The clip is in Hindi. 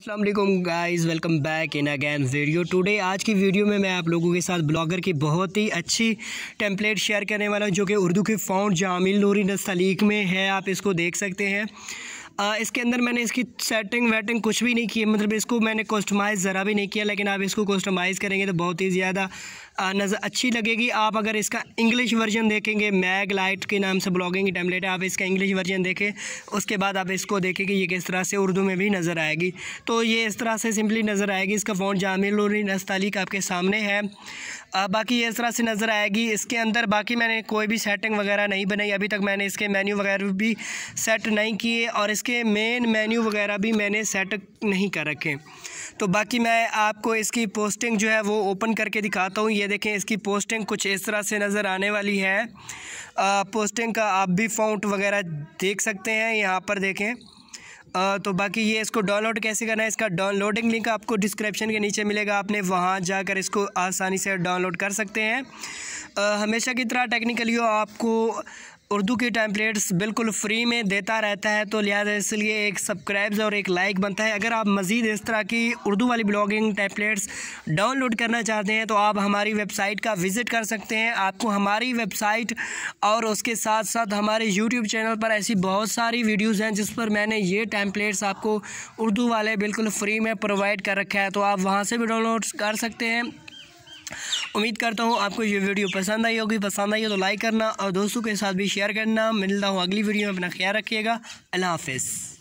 अस्सलाम वालेकुम guys, welcome back in again video. Today आज की वीडियो में मैं आप लोगों के साथ ब्लॉगर की बहुत ही अच्छी टेम्पलेट शेयर करने वाला हूं, जो कि उर्दू के फ़ॉन्ट जामिल नूरी नस्तलीक में है। आप इसको देख सकते हैं। इसके अंदर मैंने इसकी सेटिंग वेटिंग कुछ भी नहीं की, मतलब इसको मैंने कस्टमाइज़ ज़रा भी नहीं किया, लेकिन आप इसको कस्टमाइज़ करेंगे तो बहुत ही ज़्यादा नज़र अच्छी लगेगी। आप अगर इसका इंग्लिश वर्जन देखेंगे, मैग लाइट के नाम से ब्लॉगिंग की टेम्पलेट है, आप इसका इंग्लिश वर्जन देखें, उसके बाद आप इसको देखें कि ये किस तरह से उर्दू में भी नज़र आएगी। तो ये इस तरह से सिंपली नज़र आएगी। इसका फ़ॉन्ट जामिल नूरी नस्तलीक आपके सामने है। बाकी ये इस तरह से नज़र आएगी। इसके अंदर बाकी मैंने कोई भी सेटिंग वगैरह नहीं बनाई अभी तक। मैंने इसके मेन्यू वगैरह भी सेट नहीं किए और इसके मेन मेन्यू वगैरह भी मैंने सेट नहीं कर रखे। तो बाकी मैं आपको इसकी पोस्टिंग जो है वो ओपन करके दिखाता हूँ। ये देखें, इसकी पोस्टिंग कुछ इस तरह से नज़र आने वाली है। पोस्टिंग का आप भी फ़ॉन्ट वगैरह देख सकते हैं, यहाँ पर देखें। तो बाकी ये इसको डाउनलोड कैसे करना है, इसका डाउनलोडिंग लिंक आपको डिस्क्रिप्शन के नीचे मिलेगा। आपने वहाँ जाकर इसको आसानी से डाउनलोड कर सकते हैं। हमेशा की तरह टेक्निकली आपको उर्दू की टेम्पलेट्स बिल्कुल फ्री में देता रहता है, तो लिहाजा इसलिए एक सब्सक्राइब्स और एक लाइक बनता है। अगर आप मज़ीद इस तरह की उर्दू वाली ब्लॉगिंग टेम्पलेट्स डाउनलोड करना चाहते हैं तो आप हमारी वेबसाइट का विज़िट कर सकते हैं। आपको हमारी वेबसाइट और उसके साथ साथ हमारे यूट्यूब चैनल पर ऐसी बहुत सारी वीडियोज़ हैं जिस पर मैंने ये टेम्पलेट्स आपको उर्दू वाले बिल्कुल फ्री में प्रोवाइड कर रखा है, तो आप वहाँ से भी डाउनलोड कर सकते हैं। उम्मीद करता हूँ आपको ये वीडियो पसंद आई होगी। पसंद आई हो तो लाइक करना और दोस्तों के साथ भी शेयर करना। मिलता हूँ अगली वीडियो में। अपना ख्याल रखिएगा। अल्लाह हाफ़िज़।